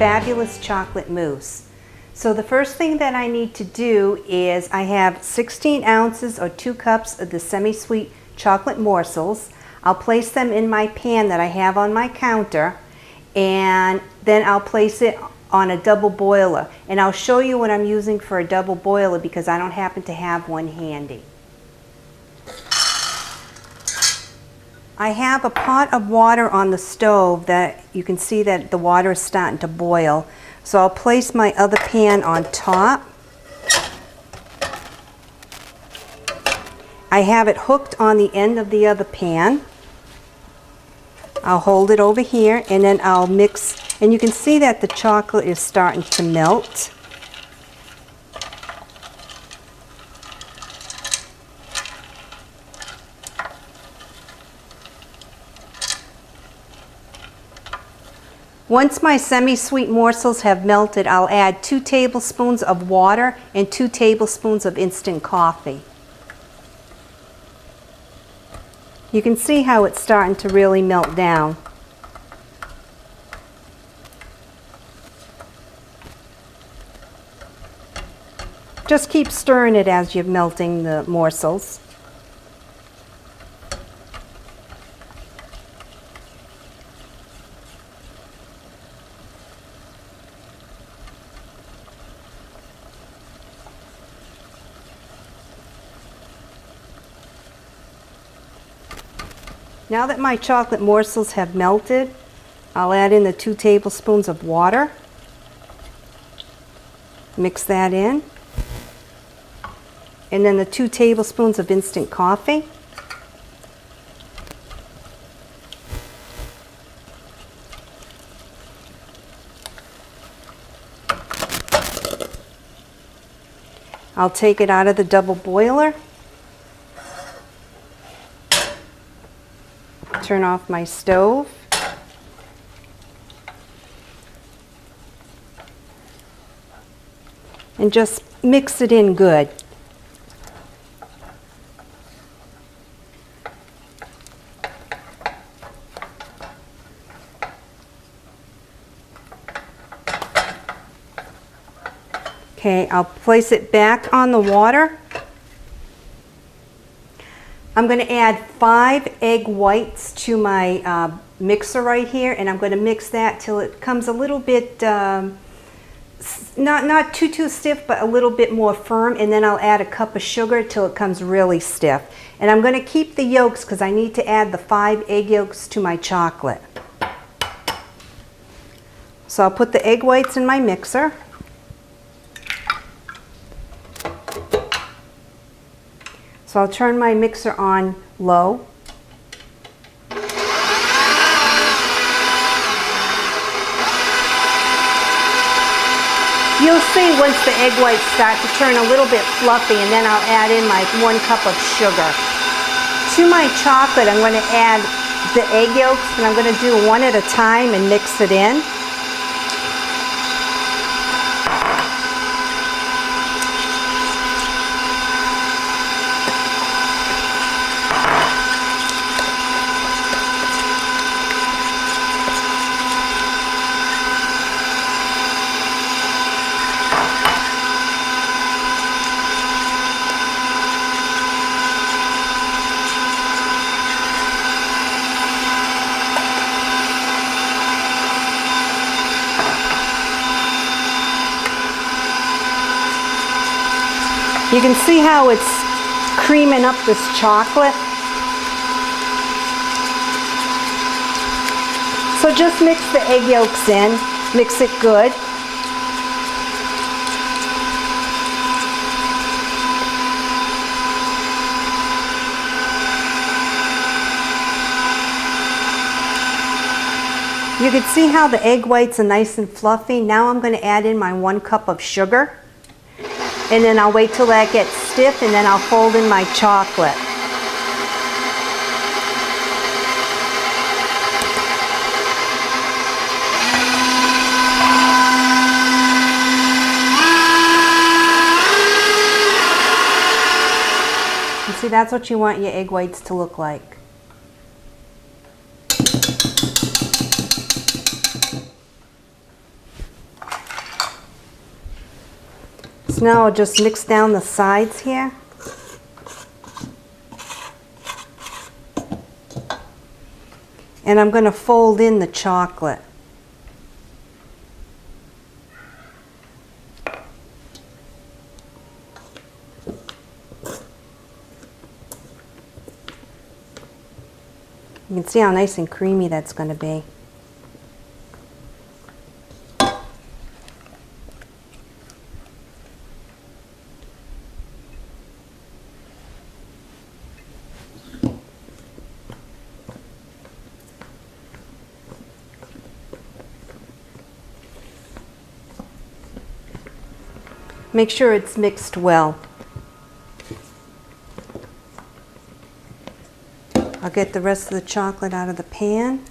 fabulous chocolate mousse. So the first thing that I need to do is I have 16 ounces or 2 cups of the semi-sweet chocolate morsels. I'll place them in my pan that I have on my counter, and then I'll place it on a double boiler. And I'll show you what I'm using for a double boiler because I don't happen to have one handy. I have a pot of water on the stove that you can see that the water is starting to boil. So I'll place my other pan on top. I have it hooked on the end of the other pan. I'll hold it over here and then I'll mix, and you can see that the chocolate is starting to melt. Once my semi-sweet morsels have melted, I'll add 2 tablespoons of water and 2 tablespoons of instant coffee. You can see how it's starting to really melt down. Just keep stirring it as you're melting the morsels. Now that my chocolate morsels have melted, I'll add in the 2 tablespoons of water. Mix that in. And then the 2 tablespoons of instant coffee. I'll take it out of the double boiler. Turn off my stove. And just mix it in good. Okay, I'll place it back on the water. I'm going to add 5 egg whites to my mixer right here, and I'm going to mix that till it comes a little bit, not too stiff, but a little bit more firm, and then I'll add a cup of sugar till it comes really stiff. And I'm going to keep the yolks because I need to add the 5 egg yolks to my chocolate. So I'll put the egg whites in my mixer. So I'll turn my mixer on low. You'll see once the egg whites start to turn a little bit fluffy, and then I'll add in my 1 cup of sugar. To my chocolate, I'm going to add the egg yolks, and I'm going to do one at a time and mix it in. You can see how it's creaming up this chocolate. So just mix the egg yolks in, mix it good. You can see how the egg whites are nice and fluffy. Now I'm going to add in my 1 cup of sugar. And then I'll wait till that gets stiff, and then I'll fold in my chocolate. You see, that's what you want your egg whites to look like. So now I'll just mix down the sides here. And I'm going to fold in the chocolate. You can see how nice and creamy that's going to be. Make sure it's mixed well. I'll get the rest of the chocolate out of the pan.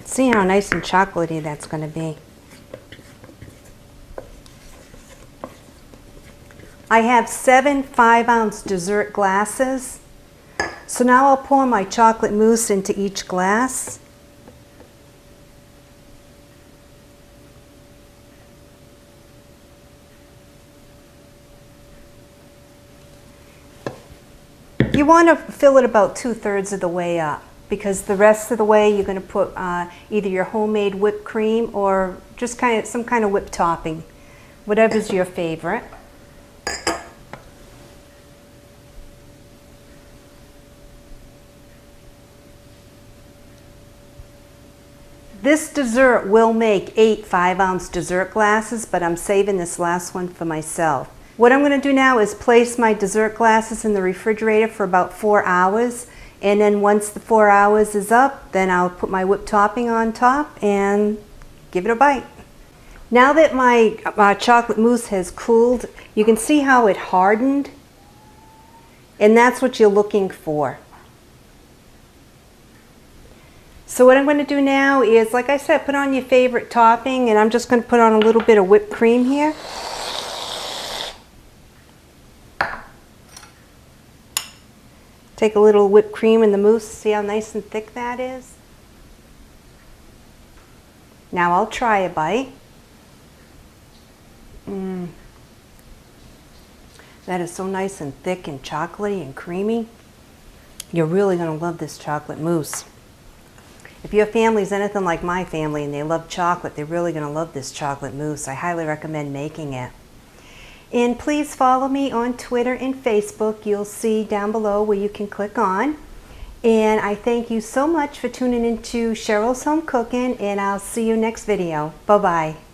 See how nice and chocolatey that's going to be. I have 7 5-ounce dessert glasses. So now I'll pour my chocolate mousse into each glass. You want to fill it about 2/3 of the way up, because the rest of the way you're going to put either your homemade whipped cream or just some kind of whipped topping, whatever's your favorite. This dessert will make 8 5-ounce dessert glasses, but I'm saving this last one for myself. What I'm going to do now is place my dessert glasses in the refrigerator for about 4 hours, and then once the 4 hours is up, then I'll put my whipped topping on top and give it a bite. Now that my chocolate mousse has cooled, you can see how it hardened, and that's what you're looking for. So what I'm going to do now is, like I said, put on your favorite topping, and I'm just going to put on a little bit of whipped cream here. Take a little whipped cream in the mousse, see how nice and thick that is? Now I'll try a bite. That is so nice and thick and chocolatey and creamy. You're really going to love this chocolate mousse. If your family's anything like my family and they love chocolate, they're really going to love this chocolate mousse. I highly recommend making it. And please follow me on Twitter and Facebook. You'll see down below where you can click on. And I thank you so much for tuning into Cheryl's Home Cooking, and I'll see you next video. Bye-bye.